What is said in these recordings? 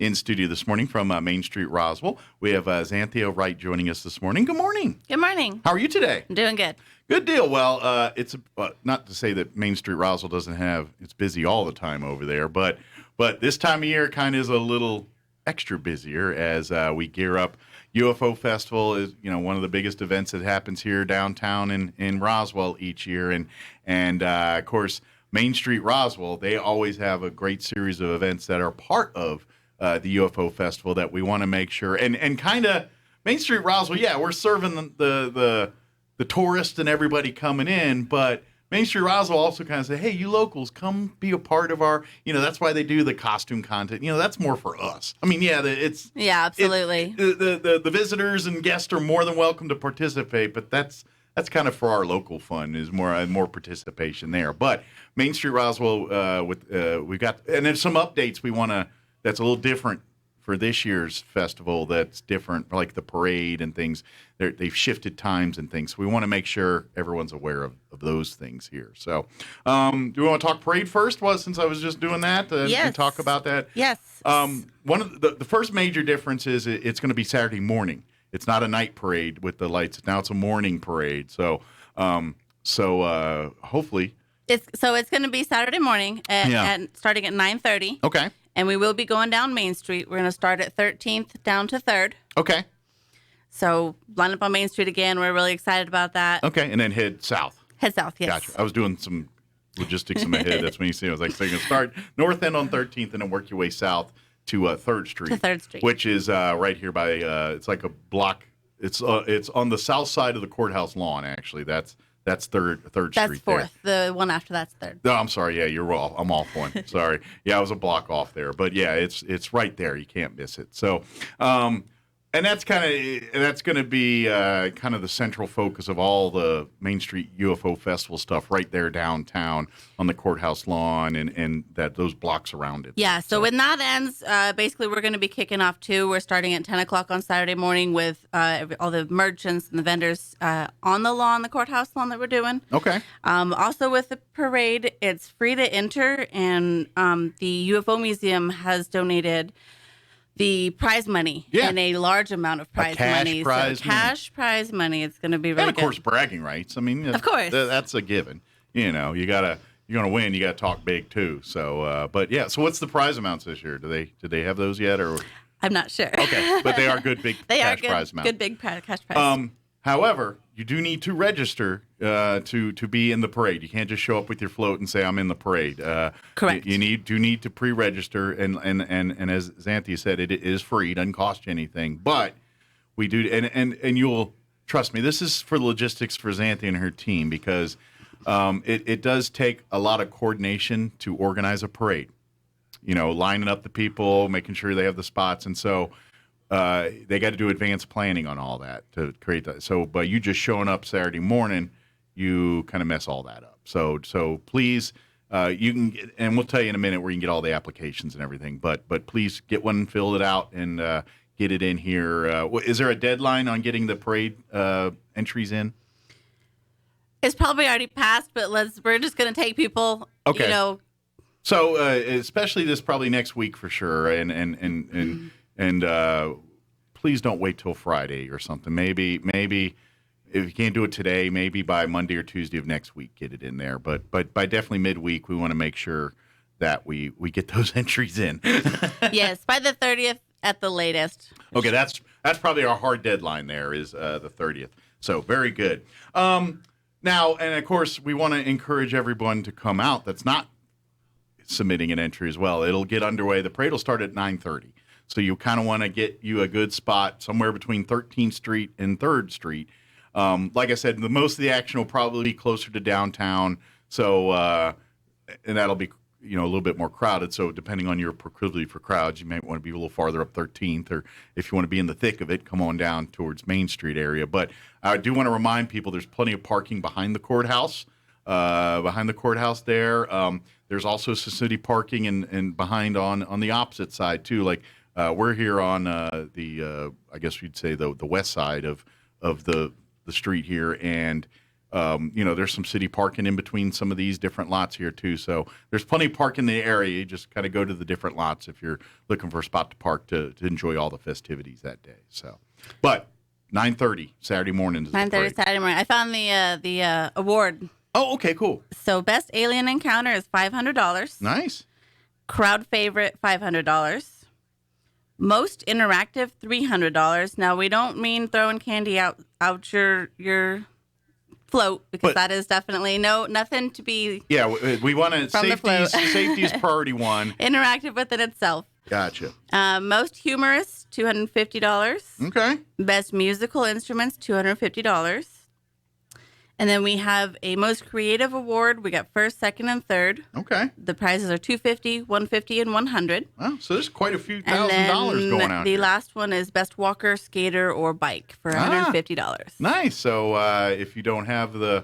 in studio this morning from MainStreet, Roswell. We have Xanthia Wright joining us this morning. Good morning. Good morning. How are you today? I'm doing good. Good deal. Well, it's not to say that MainStreet Roswell doesn't have, it's busy all the time over there, but this time of year kind of is a little extra busier as we gear up. UFO Festival is, one of the biggest events that happens here downtown in Roswell each year. And of course, MainStreet Roswell, they always have a great series of events that are part of the UFO Festival that we want to make sure. And kind of MainStreet Roswell, yeah, we're serving the tourists and everybody coming in, but MainStreet Roswell also kind of say, hey, you locals, come be a part of our, that's why they do the costume content. That's more for us. I mean, yeah, Yeah, absolutely. The visitors and guests are more than welcome to participate, but that's kind of for our local fun, is more participation there. But MainStreet Roswell, we've got, and there's some updates that's a little different for this year's festival. That's different, like the parade and things. They've shifted times and things. So we want to make sure everyone's aware of those things here. So do we want to talk parade first? Well, since I was just doing that and talk about that. Yes. One of the first major difference is it's going to be Saturday morning. It's not a night parade with the lights. Now it's a morning parade. So hopefully. It's going to be Saturday morning starting at 9:30. Okay. And we will be going down Main Street. We're going to start at 13th down to 3rd. Okay. So line up on Main Street again. We're really excited about that. Okay, and then head south. Head south, yes. Gotcha. I was doing some logistics in my head. That's when you see. I was like, so you're going to start north end on 13th and then work your way south to 3rd Street. To 3rd Street. Which is right here by, it's like a block. It's on the south side of the courthouse lawn, actually. That's 3rd Street. That's 4th. There. The one after that's 3rd. No, I'm sorry. Yeah, you're all. I'm off one. Sorry. Yeah, I was a block off there, but yeah, it's right there. You can't miss it. So, and that's going to be kind of the central focus of all the MainStreet UFO Festival stuff right there downtown on the courthouse lawn and those blocks around it. Yeah. So when that ends, basically we're going to be kicking off too. We're starting at 10 o'clock on Saturday morning with all the merchants and the vendors on the lawn, the courthouse lawn that we're doing. Okay. Also with the parade, it's free to enter, and the UFO Museum has donated the prize money and a large amount of prize money. Cash prize money. It's going to be really good. And of course, bragging rights. I mean, of course, that's a given. You're going to win. You got to talk big too. So, but yeah. So, what's the prize amounts this year? Did they have those yet? Or I'm not sure. Okay, but they are good big cash prize amounts. Good big cash prize. However, you do need to register to be in the parade. You can't just show up with your float and say I'm in the parade. Correct. You need to pre-register, and as Xanthia said, it is free. It doesn't cost you anything. But we do, and you'll trust me. This is for the logistics for Xanthia and her team, because it does take a lot of coordination to organize a parade. Lining up the people, making sure they have the spots, and so. They got to do advanced planning on all that to create that. So, by you just showing up Saturday morning, you kind of mess all that up. So please, you can get, and we'll tell you in a minute where you can get all the applications and everything. But please get one, fill it out, and get it in here. Is there a deadline on getting the parade entries in? It's probably already passed, but we're just going to take people. Okay. So especially this probably next week for sure, and please don't wait till Friday or something. Maybe if you can't do it today, maybe by Monday or Tuesday of next week, get it in there. But by definitely midweek, we want to make sure that we get those entries in. Yes, by the 30th at the latest. Okay, that's probably our hard deadline there is the 30th. So very good. Now, and of course, we want to encourage everyone to come out that's not submitting an entry as well. It'll get underway. The parade will start at 9:30. So you kind of want to get you a good spot somewhere between 13th Street and 3rd Street. Like I said, most of the action will probably be closer to downtown. So, and that'll be, a little bit more crowded. So depending on your proclivity for crowds, you might want to be a little farther up 13th, or if you want to be in the thick of it, come on down towards Main Street area. But I do want to remind people there's plenty of parking behind the courthouse. There. There's also city parking and behind on the opposite side too. Like we're here on I guess you'd say the west side of the street here, and There's some city parking in between some of these different lots here too. So there's plenty of parking in the area. You just kind of go to the different lots if you're looking for a spot to park to enjoy all the festivities that day. So, but 9:30 Saturday morning. 9:30 Saturday morning. I found the award. Oh, okay, cool. So best alien encounter is $500. Nice. Crowd favorite $500. Most interactive $300. Now we don't mean throwing candy out your float, because that is definitely nothing to be. Yeah, we want to safety is priority one. Interactive with it itself. Gotcha. Most humorous $250. Okay. Best musical instruments $250. And then we have a most creative award. We got first, second, and third. Okay. The prizes are $250, $150, and $100. Oh, so there's quite a few $1,000 going out. The last one is best walker, skater, or bike for $150. Nice. So if you don't have the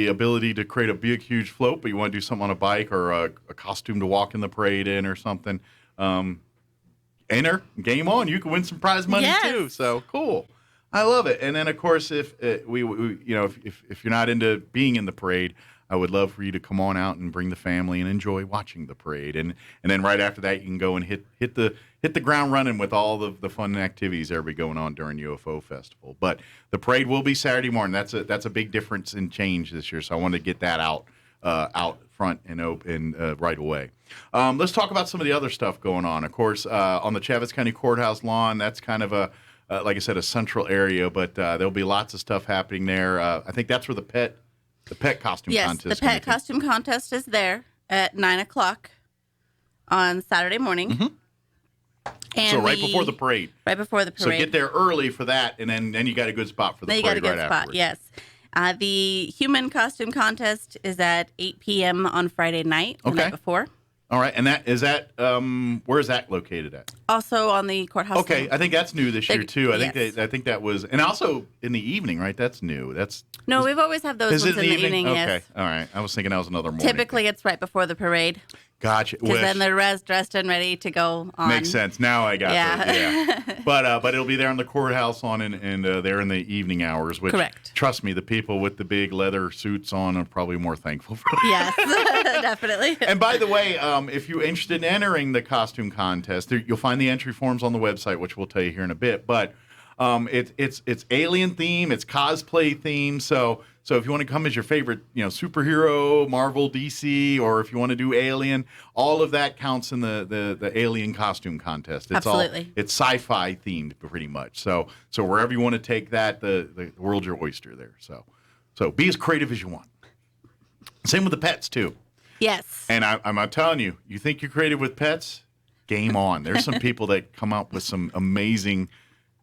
ability to create a big, huge float, but you want to do something on a bike or a costume to walk in the parade in or something, enter, game on. You can win some prize money too. So cool. I love it. And then, of course, if if you're not into being in the parade, I would love for you to come on out and bring the family and enjoy watching the parade. And then right after that, you can go and hit the ground running with all the fun activities that will be going on during UFO Festival. But the parade will be Saturday morning. That's a big difference in change this year. So I wanted to get that out front and open right away. Let's talk about some of the other stuff going on. Of course, on the Chaves County Courthouse lawn, that's kind of like I said, a central area, but there'll be lots of stuff happening there. I think that's where the pet costume contest. Yes, the pet costume contest is there at 9:00 on Saturday morning. Mm-hmm. And so right before the parade. Right before the parade. So get there early for that, and then you got a good spot for the parade right afterwards. You got a good spot, yes. The human costume contest is at 8 p.m. on Friday night, the night before. All right, and where is that located at? Also on the courthouse. Okay, lawn. I think that's new this year too. I think that was, and also in the evening, right? That's new. We've always had those ones in the evening. Okay, yes. All right. I was thinking that was another morning. Typically, it's right before the parade. Gotcha. Because then they're dressed and ready to go on. Makes sense. Now I got that. Yeah. But it'll be there on the courthouse lawn and there in the evening hours. Which, correct. Trust me, the people with the big leather suits on are probably more thankful for that. Yes, definitely. And by the way, if you're interested in entering the costume contest, you'll find the entry forms on the website, which we'll tell you here in a bit. But it's alien theme, it's cosplay theme. So if you want to come as your favorite, superhero, Marvel, DC, or if you want to do Alien, all of that counts in the Alien costume contest. Absolutely. It's sci-fi themed pretty much. So wherever you want to take that, the world's your oyster there. So be as creative as you want. Same with the pets too. Yes. And I'm telling you, you think you're creative with pets? Game on. There's some people that come up with some amazing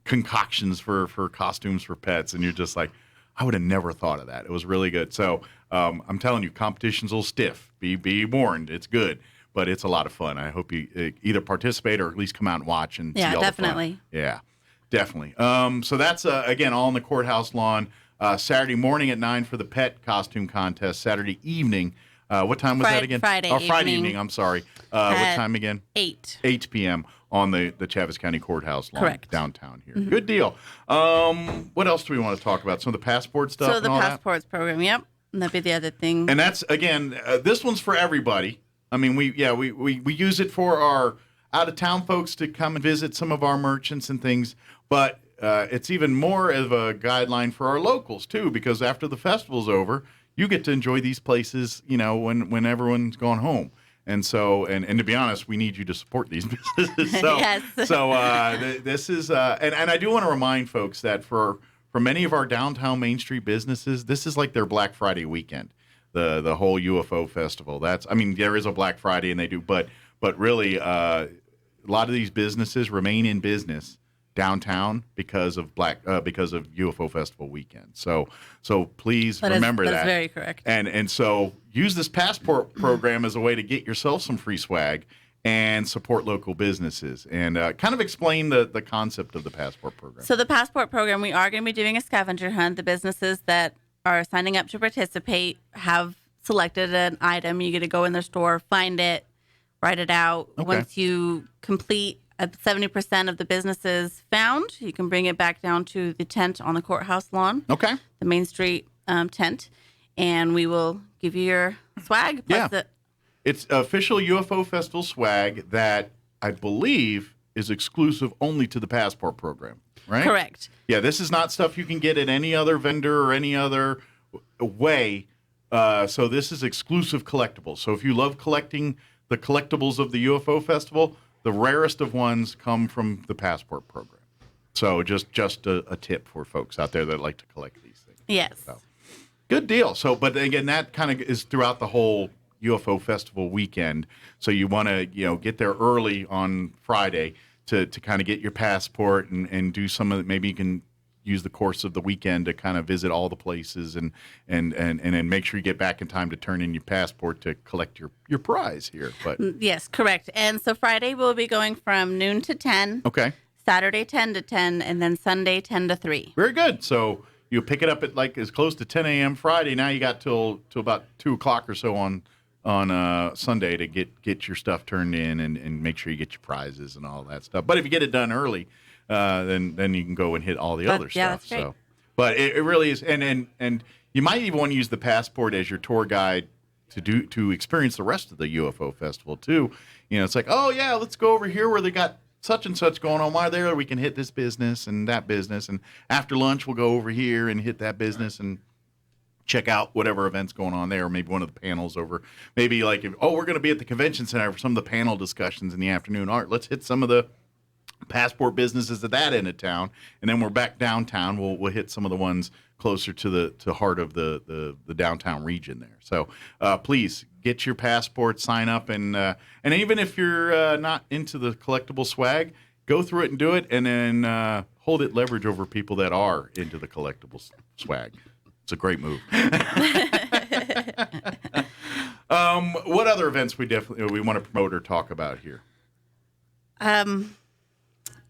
concoctions for costumes for pets, and you're just like, I would have never thought of that. It was really good. So I'm telling you, competition's a little stiff. Be warned. It's good, but it's a lot of fun. I hope you either participate or at least come out and watch and see all definitely. the fun. Yeah, definitely. So that's, again, all on the courthouse lawn. Saturday morning at 9 for the pet costume contest. Saturday evening. What time was that again? Friday evening. I'm sorry. What time again? 8. 8 p.m. on the Chaves County Courthouse lawn. Correct. Downtown here. Mm-hmm. Good deal. What else do we want to talk about? Some of the passport stuff. So the passports program. Yep, and that'd be the other thing. And that's again, this one's for everybody. I mean, we use it for our out of town folks to come and visit some of our merchants and things, but it's even more of a guideline for our locals too, because after the festival's over, you get to enjoy these places, when everyone's gone home. And so, and to be honest, we need you to support these businesses. So, yes. This is, and I do want to remind folks that for many of our downtown Main Street businesses, this is like their Black Friday weekend, the whole UFO festival. There is a Black Friday and they do, but really, a lot of these businesses remain in business downtown because of UFO Festival weekend. So please remember that. That's very correct. And so use this passport program as a way to get yourself some free swag and support local businesses. And kind of explain the concept of the passport program. So the passport program, we are going to be doing a scavenger hunt. The businesses that are signing up to participate have selected an item. You get to go in their store, find it, write it out. Okay. Once you complete 70% of the businesses found, you can bring it back down to the tent on the courthouse lawn. Okay. The Main Street tent, and we will give you your swag. It's official UFO Festival swag that I believe is exclusive only to the Passport program, right? Correct. Yeah, this is not stuff you can get at any other vendor or any other way. So this is exclusive collectibles. So if you love collecting the collectibles of the UFO Festival, the rarest of ones come from the Passport program. So just a tip for folks out there that like to collect these things. Yes. So, good deal. So, but again, that kind of is throughout the whole UFO Festival weekend. So you want to, get there early on Friday to kind of get your passport and do some of it. Maybe you can use the course of the weekend to kind of visit all the places and then make sure you get back in time to turn in your passport to collect your prize here. But yes, correct. And so Friday we'll be going from noon to 10. Okay. Saturday 10 to 10, and then Sunday 10 to 3. Very good. So you pick it up at like as close to 10 a.m. Friday. Now you got till about 2 o'clock or so on Sunday to get your stuff turned in and make sure you get your prizes and all that stuff. But if you get it done early, then you can go and hit all the other stuff. That's great. So, but it really is, and you might even want to use the passport as your tour guide to experience the rest of the UFO festival too. It's like, oh yeah, let's go over here where they got such and such going on. While there, we can hit this business and that business, and after lunch we'll go over here and hit that business and check out whatever event's going on there, or maybe one of the panels over. Maybe like, we're going to be at the convention center for some of the panel discussions in the afternoon. All right, let's hit some of the Passport businesses at that end of town, and then we're back downtown. We'll hit some of the ones closer to the heart of the downtown region there. So please get your passport, sign up, and even if you're not into the collectible swag, go through it and do it, and then hold it leverage over people that are into the collectible swag. It's a great move. What other events we want to promote or talk about here?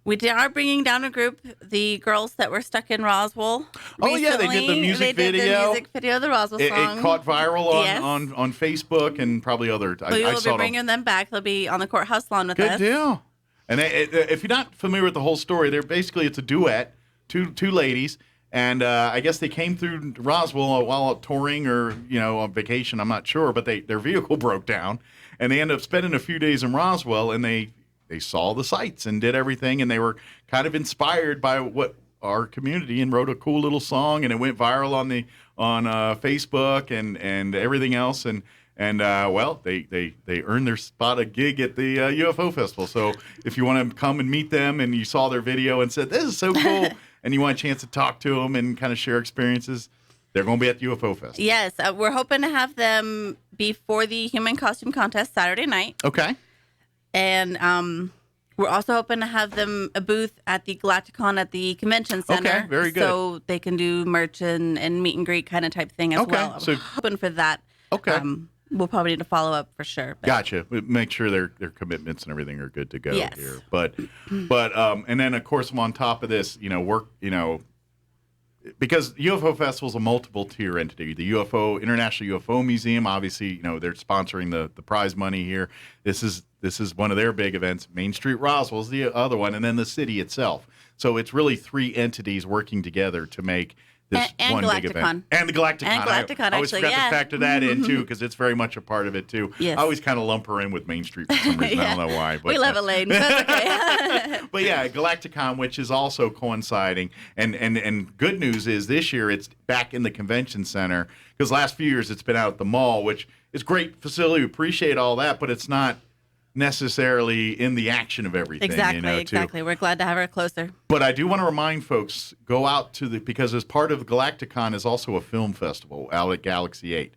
We are bringing down a group, the girls that were stuck in Roswell. Oh, yeah, they did the music video. They did the music video of the Roswell song. It caught viral on Facebook and probably other. We will be bringing them back. They'll be on the courthouse lawn with us. Good deal. And if you're not familiar with the whole story, it's a duet, two ladies. And I guess they came through Roswell while touring or, on vacation. I'm not sure. But their vehicle broke down. And they ended up spending a few days in Roswell. And they saw the sights and did everything. And they were kind of inspired by what our community and wrote a cool little song. And it went viral on Facebook and everything else. And they earned their spot a gig at the UFO Festival. So if you want to come and meet them and you saw their video and said, this is so cool, and you want a chance to talk to them and kind of share experiences, they're going to be at the UFO Festival. Yes, we're hoping to have them before the Human Costume Contest Saturday night. Okay. And we're also hoping to have them a booth at the Galacticon at the Convention Center. Okay, very good. So they can do merch and meet and greet kind of type thing as well. So hoping for that. Okay. We'll probably need to follow up for sure. But. Gotcha. Make sure their commitments and everything are good to go yes. here. But and then of course on top of this, because UFO Festival is a multiple tier entity. The International UFO Museum, obviously, they're sponsoring the prize money here. This is one of their big events. MainStreet Roswell is the other one, and then the city itself. So it's really three entities working together to make this one big event. And the Galacticon. I always forgot to factor that in, too, because it's very much a part of it, too. Yes. I always kind of lump her in with MainStreet for some reason. I don't know why. But, we love it, Lane. That's okay. But, yeah, Galacticon, which is also coinciding. And good news is this year it's back in the convention center, because last few years it's been out at the mall, which is great facility. We appreciate all that, but it's not necessarily in the action of everything. Exactly. We're glad to have her closer. But I do want to remind folks, go out because as part of Galacticon is also a film festival out at Galaxy 8.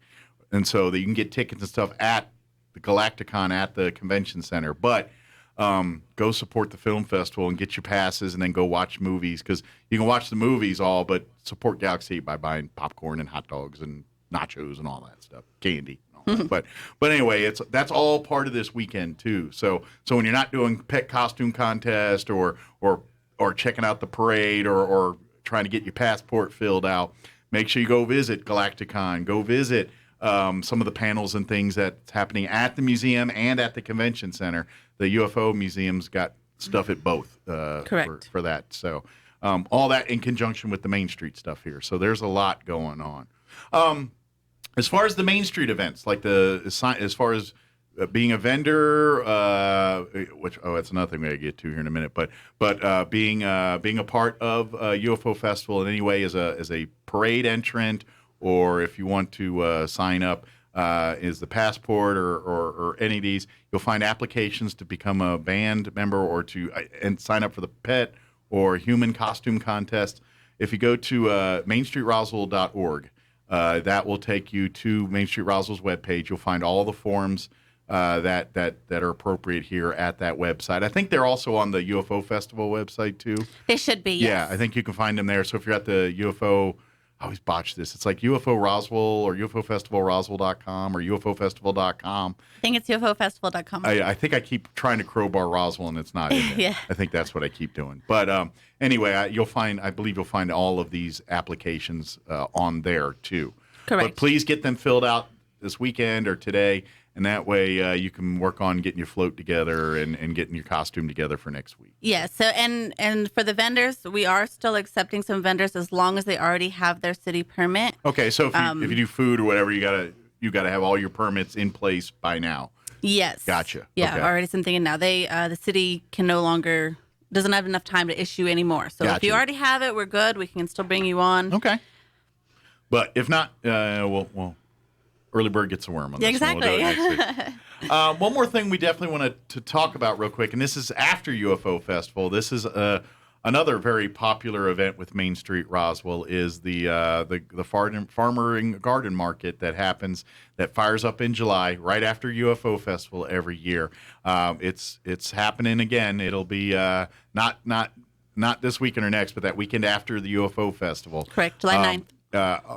And so that you can get tickets and stuff at the Galacticon at the convention center. But go support the film festival and get your passes and then go watch movies, because you can watch the movies all, but support Galaxy 8 by buying popcorn and hot dogs and nachos and all that stuff, candy. But anyway, that's all part of this weekend too. So when you're not doing pet costume contest or checking out the parade or trying to get your passport filled out, make sure you go visit Galacticon. Go visit some of the panels and things that's happening at the museum and at the convention center. The UFO museum's got stuff at both. Correct. For that. So all that in conjunction with the MainStreet stuff here. So there's a lot going on. As far as the Main Street events, like as far as being a vendor, which that's another thing we gotta get to here in a minute, but being a part of a UFO festival in any way as a parade entrant, or if you want to sign up is the passport or any of these, you'll find applications to become a band member or to and sign up for the pet or human costume contest. If you go to MainStreetRoswell.org, that will take you to Main Street Roswell's webpage. You'll find all the forms that are appropriate here at that website. I think they're also on the UFO Festival website too. They should be. Yes. Yeah, I think you can find them there. So if you're at the UFO, I always botch this. It's like UFO Roswell or UFOFestivalRoswell.com or UFOFestival.com. I think it's UFOFestival.com. I think I keep trying to crowbar Roswell and it's not in there. Yeah. I think that's what I keep doing. But anyway, I believe you'll find all of these applications on there too. Correct. But please get them filled out this weekend or today. And that way you can work on getting your float together and getting your costume together for next week. Yeah. So and for the vendors, we are still accepting some vendors as long as they already have their city permit. Okay. So if you do food or whatever, you gotta have all your permits in place by now. Yes. Gotcha. Yeah. Okay. Already something in now. The city can no longer doesn't have enough time to issue anymore. So Gotcha. if you already have it, we're good. We can still bring you on. Okay. But if not, well. Early bird gets a worm on this. Exactly. We'll do it next week. One more thing we definitely wanted to talk about real quick, and this is after UFO Festival. This is another very popular event with Main Street Roswell is the farmer and garden market that fires up in July right after UFO Festival every year. It's happening again. It'll be not this weekend or next, but that weekend after the UFO Festival. Correct, July 9th.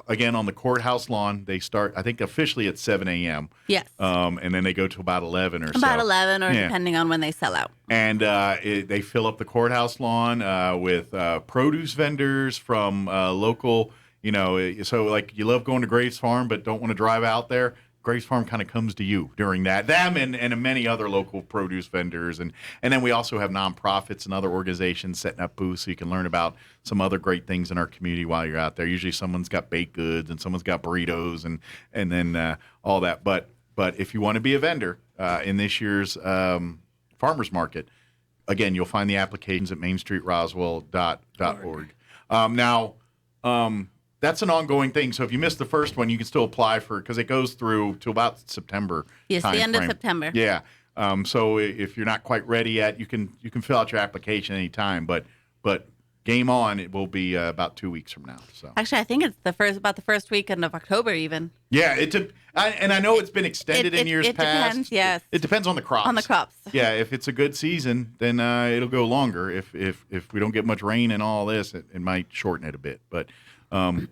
Again, on the courthouse lawn, they start, I think, officially at 7 a.m. Yes. And then they go to about 11 or so. About 11 or depending on when they sell out. And they fill up the courthouse lawn with produce vendors from local, so like you love going to Graves Farm but don't want to drive out there. Graves Farm kind of comes to you during that. Them and many other local produce vendors. And then we also have nonprofits and other organizations setting up booths so you can learn about some other great things in our community while you're out there. Usually someone's got baked goods and someone's got burritos and then all that. But if you want to be a vendor in this year's farmers market, again, you'll find the applications at MainStreetRoswell.org. Now, that's an ongoing thing. So if you missed the first one, you can still apply because it goes through to about September. Yes, the end of September. Yeah. So if you're not quite ready yet, you can fill out your application anytime. But game on, it will be about 2 weeks from now. So actually, I think it's about the first weekend of October even. Yeah, and I know it's been extended in years past. Depends, yes. It depends on the crops. On the crops. Yeah, if it's a good season, then it'll go longer. If we don't get much rain and all this, it might shorten it a bit. But I'm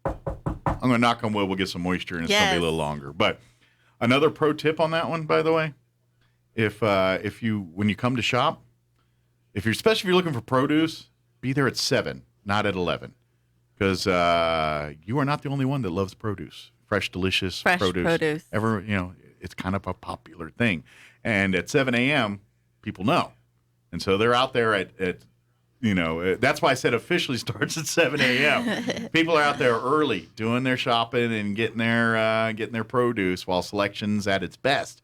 going to knock on wood. We'll get some moisture, and it's going to be a little longer. But another pro tip on that one, by the way, when you come to shop, especially if you're looking for produce, be there at 7, not at 11, because you are not the only one that loves produce, fresh, delicious produce. It's kind of a popular thing, and at 7 a.m., people know, and so they're out there at that's why I said officially starts at 7 a.m. People are out there early doing their shopping and getting their produce while selection's at its best.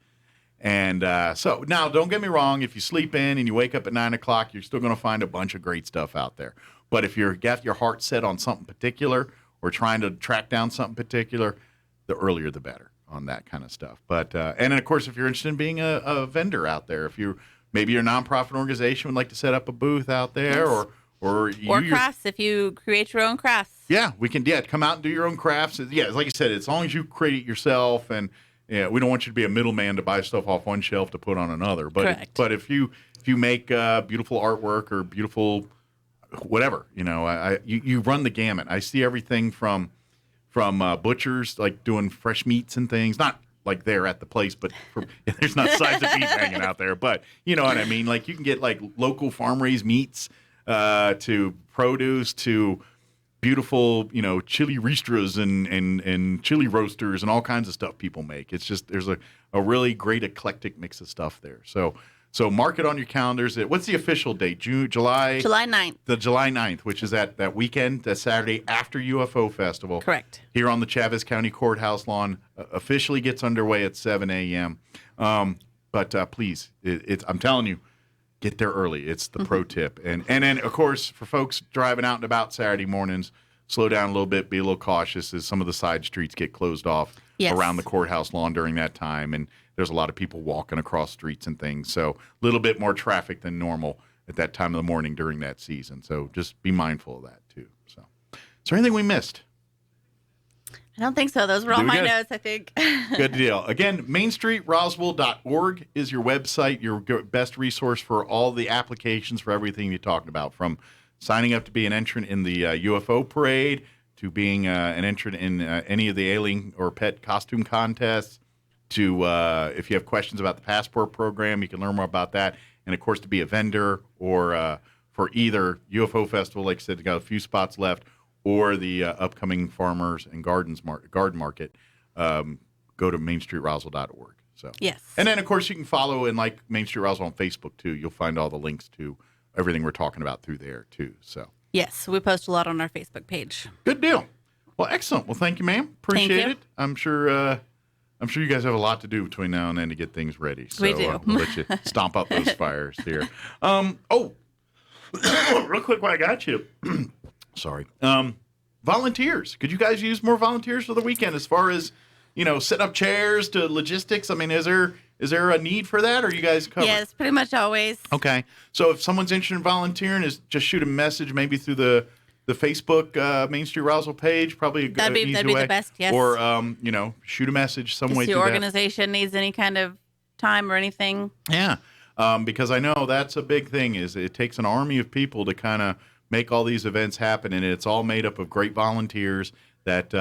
And so now, don't get me wrong. If you sleep in and you wake up at 9 o'clock, you're still going to find a bunch of great stuff out there. But if you've got your heart set on something particular or trying to track down something particular, the earlier the better on that kind of stuff. But and then, of course, if you're interested in being a vendor out there, maybe your nonprofit organization would like to set up a booth out there, yes. or crafts. If you create your own crafts, yeah, we can. Yeah, come out and do your own crafts. Yeah, like you said, as long as you create it yourself, and we don't want you to be a middleman to buy stuff off one shelf to put on another. But correct. But if you make beautiful artwork or beautiful whatever, you run the gamut. I see everything from butchers like doing fresh meats and things, not like they're at the place, but there's not sides of beef hanging out there. But you know what I mean? Like you can get like local farm-raised meats to produce to beautiful, chili ristras and chili roasters and all kinds of stuff people make. It's just there's a really great eclectic mix of stuff there. So So mark it on your calendars. What's the official date? July 9th. The July 9th, which is that weekend, that Saturday after UFO Festival. Correct. Here on the Chavez County Courthouse lawn. Officially gets underway at 7 a.m. But please, I'm telling you, get there early. It's the pro tip. And then, of course, for folks driving out and about Saturday mornings, slow down a little bit, be a little cautious as some of the side streets get closed off around the courthouse lawn during that time. And there's a lot of people walking across streets and things. So a little bit more traffic than normal at that time of the morning during that season. So just be mindful of that, too. So is there anything we missed? I don't think so. Those were all my notes, I think. Good deal. Again, MainStreetRoswell.org is your website, your best resource for all the applications for everything you're talking about, from signing up to be an entrant in the UFO parade to being an entrant in any of the alien or pet costume contests, to if you have questions about the passport program, you can learn more about that. And, of course, to be a vendor or for either UFO Festival, like I said, got a few spots left, or the upcoming Farmers and Garden Market, go to MainStreetRoswell.org. So yes. And then, of course, you can follow and like Main Street Roswell on Facebook, too. You'll find all the links to everything we're talking about through there, too. So yes, we post a lot on our Facebook page. Good deal. Well, excellent. Well, thank you, ma'am. Appreciate it. I'm sure you guys have a lot to do between now and then to get things ready. So we do. We'll let you stomp up those fires here. Real quick while I got you. Sorry. Volunteers. Could you guys use more volunteers for the weekend as far as, setting up chairs to logistics? I mean, is there a need for that, or are you guys covered? Yes, pretty much always. Okay. So if someone's interested in volunteering, just shoot a message maybe through the Facebook Main Street Roswell page, probably a good easy way. That'd be the best, yes. Or, shoot a message some way if through your that. organization needs any kind of time or anything. Yeah. Because I know that's a big thing, is it takes an army of people to kind of make all these events happen, and it's all made up of great volunteers that,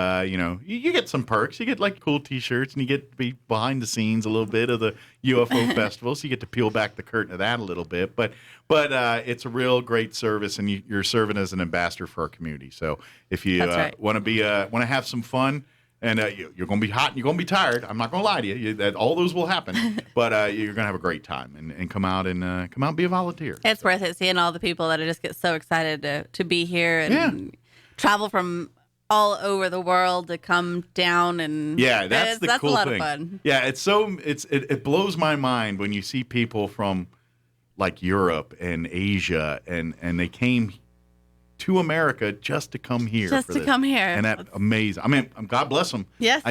you get some perks. You get, like, cool T-shirts, and you get to be behind the scenes a little bit of the UFO festival, so you get to peel back the curtain of that a little bit. But it's a real great service, and you're serving as an ambassador for our community. So if you want to have some fun, and you're going to be hot and you're going to be tired, I'm not going to lie to you, all those will happen, but you're going to have a great time and come out and be a volunteer. It's worth it, seeing all the people that just get so excited to be here and travel from all over the world to come down, and that's the cool thing. That's a lot of fun. Yeah, it blows my mind when you see people from like Europe and Asia, and they came to America just to come here. Just to come here. And that's amazing. I mean, God bless them. Yes.